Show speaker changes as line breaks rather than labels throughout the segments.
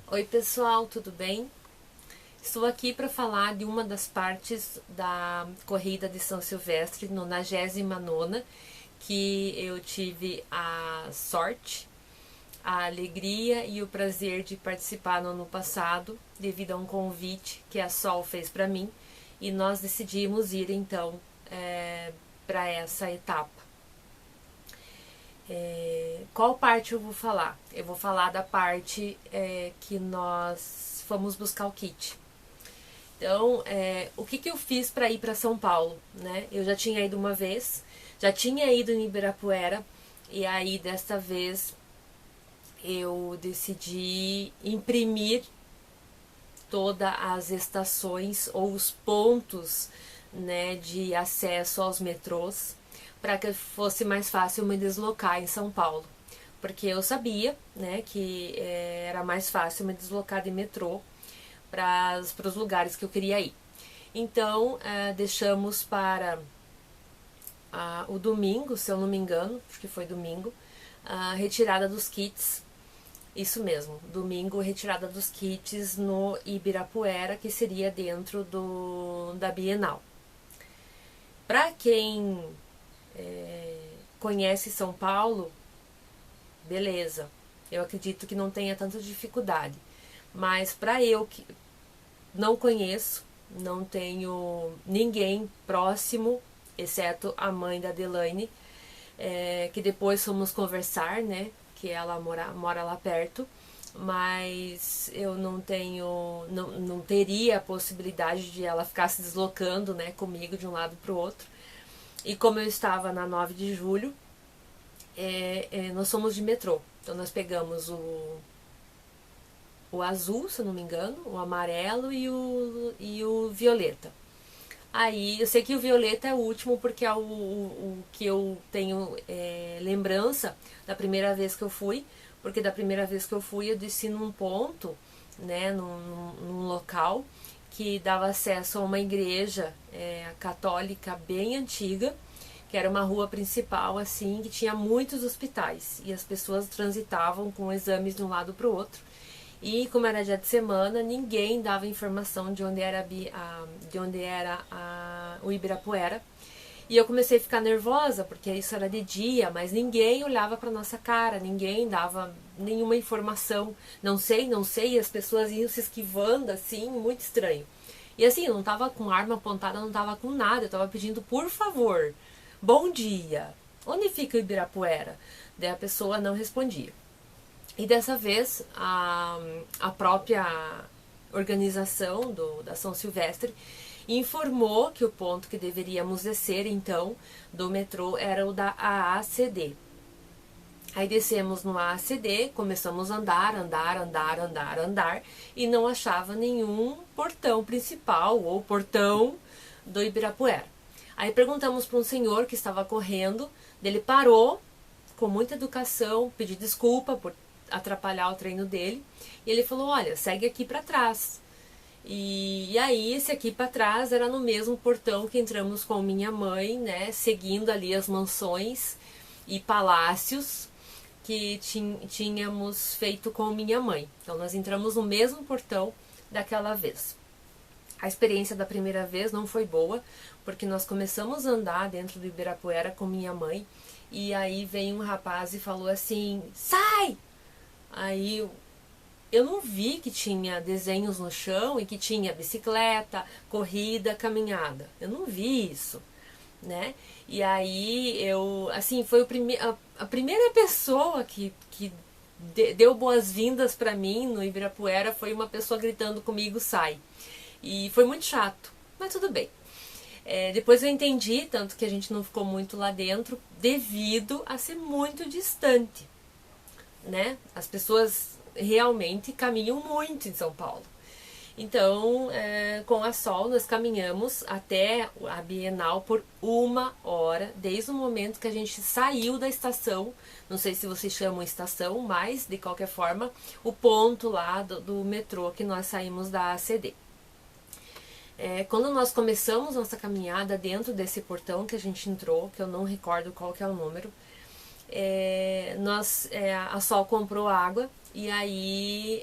Oi pessoal, tudo bem? Estou aqui para falar de uma das partes da corrida de São Silvestre, 99ª, que eu tive a sorte, a alegria e o prazer de participar no ano passado, devido a um convite que a Sol fez para mim, e nós decidimos ir então para essa etapa. Qual parte eu vou falar? Eu vou falar da parte que nós fomos buscar o kit. Então, o que eu fiz para ir para São Paulo, né? Eu já tinha ido uma vez, já tinha ido em Ibirapuera, e aí desta vez eu decidi imprimir todas as estações ou os pontos, né, de acesso aos metrôs, para que fosse mais fácil me deslocar em São Paulo, porque eu sabia, né, que era mais fácil me deslocar de metrô para os lugares que eu queria ir. Então, deixamos para o domingo, se eu não me engano, acho que foi domingo, a retirada dos kits. Isso mesmo, domingo, retirada dos kits no Ibirapuera, que seria dentro da Bienal. Para quem conhece São Paulo, beleza, eu acredito que não tenha tanta dificuldade. Mas para eu que não conheço, não tenho ninguém próximo, exceto a mãe da Adelaine, que depois fomos conversar, né? Que ela mora lá perto, mas eu não teria a possibilidade de ela ficar se deslocando, né, comigo de um lado para o outro. E como eu estava na 9 de julho, nós fomos de metrô. Então nós pegamos o azul, se eu não me engano, o amarelo e o violeta. Aí, eu sei que o violeta é o último porque é o que eu tenho lembrança da primeira vez que eu fui, porque da primeira vez que eu fui eu desci num ponto, né, num local que dava acesso a uma igreja católica bem antiga, que era uma rua principal, assim, que tinha muitos hospitais, e as pessoas transitavam com exames de um lado para o outro. E como era dia de semana, ninguém dava informação de onde era, o Ibirapuera. E eu comecei a ficar nervosa, porque isso era de dia, mas ninguém olhava para nossa cara, ninguém dava nenhuma informação. Não sei, não sei, e as pessoas iam se esquivando, assim, muito estranho. E assim, eu não tava com arma apontada, não tava com nada, eu tava pedindo, por favor, bom dia, onde fica o Ibirapuera? Daí a pessoa não respondia. E dessa vez, a própria organização da São Silvestre informou que o ponto que deveríamos descer, então, do metrô era o da AACD. Aí descemos no AACD, começamos a andar, e não achava nenhum portão principal ou portão do Ibirapuera. Aí perguntamos para um senhor que estava correndo, ele parou com muita educação, pediu desculpa por atrapalhar o treino dele, e ele falou, olha, segue aqui para trás. E aí esse aqui para trás era no mesmo portão que entramos com minha mãe, né, seguindo ali as mansões e palácios que tínhamos feito com minha mãe. Então nós entramos no mesmo portão daquela vez. A experiência da primeira vez não foi boa, porque nós começamos a andar dentro do Ibirapuera com minha mãe, e aí veio um rapaz e falou assim, sai! Aí eu não vi que tinha desenhos no chão e que tinha bicicleta, corrida, caminhada. Eu não vi isso, né? E aí eu, assim, foi a primeira pessoa que deu boas-vindas para mim no Ibirapuera foi uma pessoa gritando comigo, sai. E foi muito chato, mas tudo bem. Depois eu entendi, tanto que a gente não ficou muito lá dentro, devido a ser muito distante, né? As pessoas realmente caminham muito em São Paulo. Então, com a Sol, nós caminhamos até a Bienal por 1 hora, desde o momento que a gente saiu da estação. Não sei se vocês chamam estação, mas, de qualquer forma, o ponto lá do metrô que nós saímos da ACD. Quando nós começamos nossa caminhada dentro desse portão que a gente entrou, que eu não recordo qual que é o número, a Sol comprou água E aí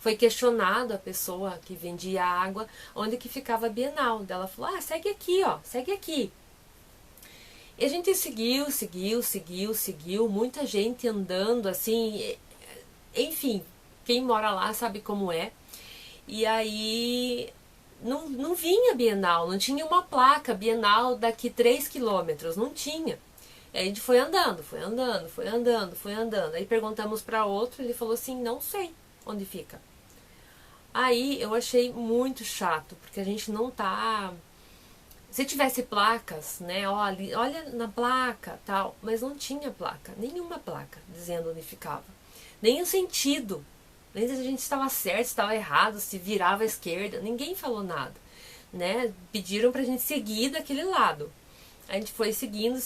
foi questionado a pessoa que vendia água onde que ficava a Bienal. Daí ela falou, segue aqui, ó, segue aqui. E a gente seguiu, muita gente andando, assim, enfim, quem mora lá sabe como é. E aí não vinha Bienal, não tinha uma placa Bienal daqui 3 quilômetros, não tinha. E aí a gente foi andando. Aí perguntamos para outro, ele falou assim, não sei onde fica. Aí eu achei muito chato, porque a gente não tá... Se tivesse placas, né, olha na placa, tal, mas não tinha placa, nenhuma placa dizendo onde ficava. Nem o sentido, nem se a gente estava certo, se estava errado, se virava à esquerda, ninguém falou nada, né? Pediram pra gente seguir daquele lado. A gente foi seguindo,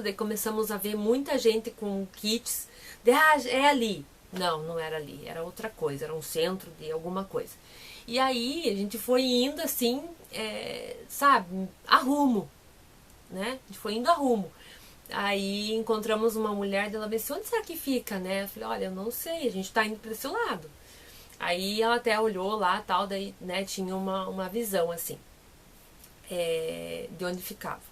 daí começamos a ver muita gente com kits, é ali. Não era ali, era outra coisa, era um centro de alguma coisa. E aí a gente foi indo assim, sabe, a rumo, né? A gente foi indo a rumo. Aí encontramos uma mulher, dela disse, onde será que fica, né? Eu falei, olha, eu não sei, a gente tá indo pra esse lado. Aí ela até olhou lá, tal, daí, né, tinha uma visão, assim, de onde ficava.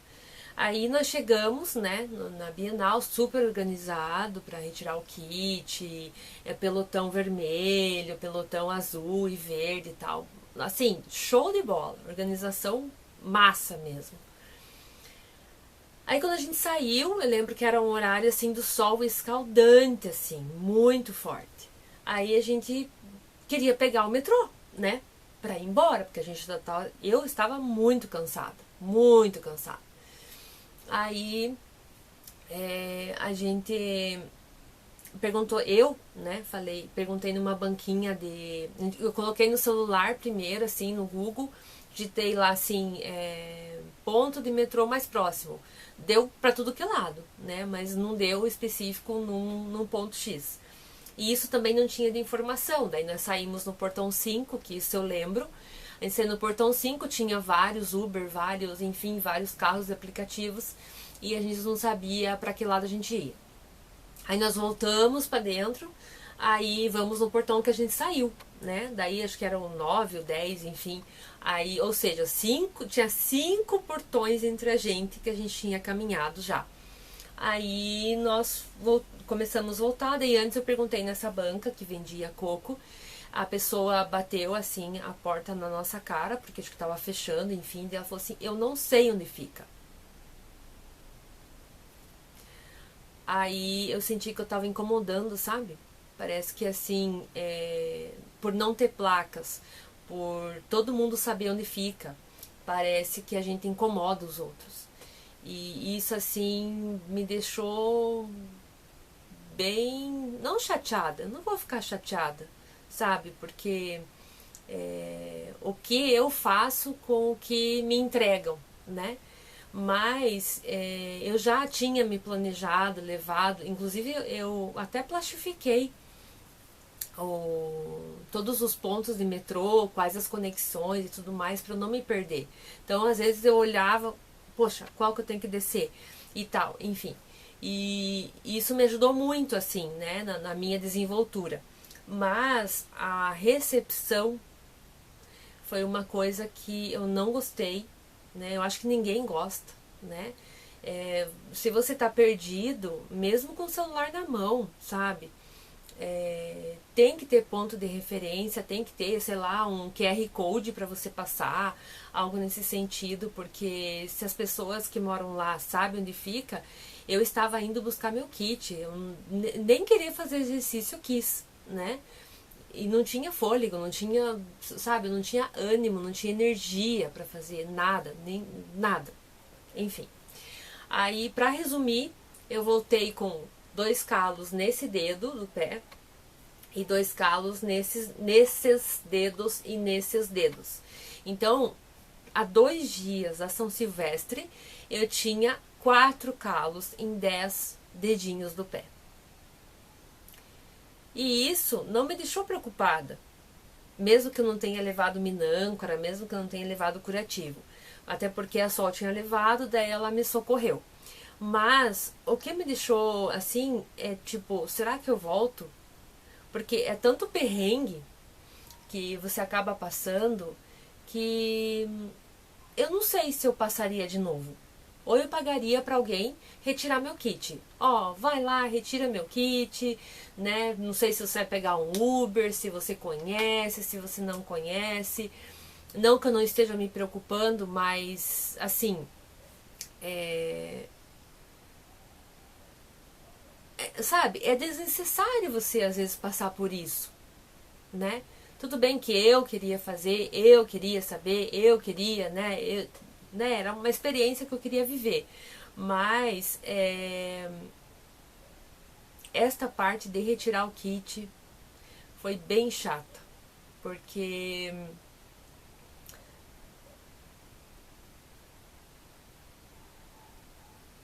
Aí nós chegamos, né, na Bienal, super organizado para retirar o kit, pelotão vermelho, pelotão azul e verde e tal. Assim, show de bola, organização massa mesmo. Aí quando a gente saiu, eu lembro que era um horário assim do sol escaldante, assim, muito forte. Aí a gente queria pegar o metrô, né, para ir embora, porque a gente eu estava muito cansada, muito cansada. Aí a gente perguntou, né, perguntei numa banquinha eu coloquei no celular primeiro, assim, no Google, digitei lá, assim, ponto de metrô mais próximo. Deu pra tudo que é lado, né, mas não deu específico num ponto X. E isso também não tinha de informação, daí nós saímos no portão 5, que isso eu lembro. A gente saiu no portão 5, tinha vários Uber, enfim, vários carros e aplicativos, e a gente não sabia para que lado a gente ia. Aí nós voltamos para dentro, aí vamos no portão que a gente saiu, né? Daí acho que eram 9 ou 10, enfim. Aí, ou seja, tinha 5 portões entre a gente que a gente tinha caminhado já. Aí nós começamos a voltar, daí antes eu perguntei nessa banca que vendia coco, a pessoa bateu assim a porta na nossa cara, porque acho que estava fechando, enfim, daí ela falou assim, eu não sei onde fica. Aí eu senti que eu estava incomodando, sabe? Parece que assim, por não ter placas, por todo mundo saber onde fica, parece que a gente incomoda os outros. E isso assim me deixou bem, não chateada, eu não vou ficar chateada, sabe? Porque o que eu faço com o que me entregam, né? Mas eu já tinha me planejado, levado, inclusive eu até plastifiquei todos os pontos de metrô, quais as conexões e tudo mais, para eu não me perder. Então, às vezes eu olhava, poxa, qual que eu tenho que descer e tal, enfim. E isso me ajudou muito, assim, né, na minha desenvoltura. Mas a recepção foi uma coisa que eu não gostei, né? Eu acho que ninguém gosta, né? Se você tá perdido, mesmo com o celular na mão, sabe? Tem que ter ponto de referência, tem que ter, sei lá, um QR Code para você passar, algo nesse sentido, porque se as pessoas que moram lá sabem onde fica, eu estava indo buscar meu kit, eu nem querer fazer exercício eu quis, né? E não tinha fôlego, não tinha, sabe, não tinha ânimo, não tinha energia para fazer nada, nem nada. Enfim. Aí, para resumir, eu voltei com 2 calos nesse dedo do pé e 2 calos nesses dedos e nesses dedos. Então, há 2 dias da São Silvestre, eu tinha 4 calos em 10 dedinhos do pé. E isso não me deixou preocupada, mesmo que eu não tenha levado minâncora, mesmo que eu não tenha levado curativo. Até porque a Sol tinha levado, daí ela me socorreu. Mas o que me deixou assim é tipo, será que eu volto? Porque é tanto perrengue que você acaba passando que eu não sei se eu passaria de novo. Ou eu pagaria para alguém retirar meu kit. Ó, vai lá, retira meu kit, né? Não sei se você vai pegar um Uber, se você conhece, se você não conhece. Não que eu não esteja me preocupando, mas assim, sabe, é desnecessário você às vezes passar por isso, né? Tudo bem que eu queria fazer, eu queria saber, eu queria, né, era uma experiência que eu queria viver. Mas esta parte de retirar o kit foi bem chata, porque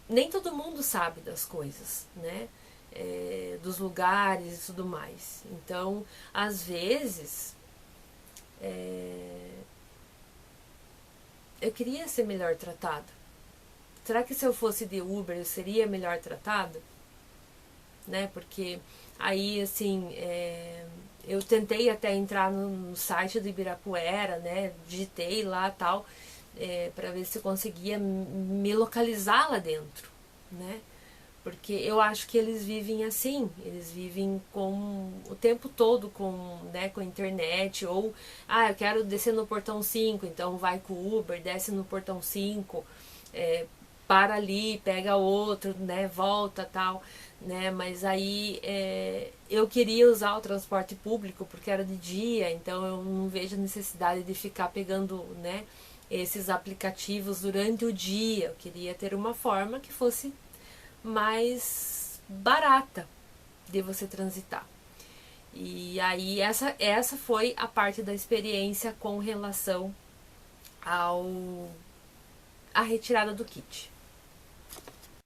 nem todo mundo sabe das coisas, né? Dos lugares e tudo mais. Então, às vezes, eu queria ser melhor tratada. Será que se eu fosse de Uber eu seria melhor tratada? Né? Porque aí, assim, eu tentei até entrar no site do Ibirapuera, né? Digitei lá tal, para ver se eu conseguia me localizar lá dentro, né? Porque eu acho que eles vivem assim, eles vivem com o tempo todo com, né, com a internet, ou eu quero descer no portão 5, então vai com o Uber, desce no portão 5, para ali, pega outro, né, volta tal, né, mas aí eu queria usar o transporte público porque era de dia, então eu não vejo necessidade de ficar pegando, né, esses aplicativos durante o dia. Eu queria ter uma forma que fosse mais barata de você transitar. E aí essa foi a parte da experiência com relação ao a retirada do kit.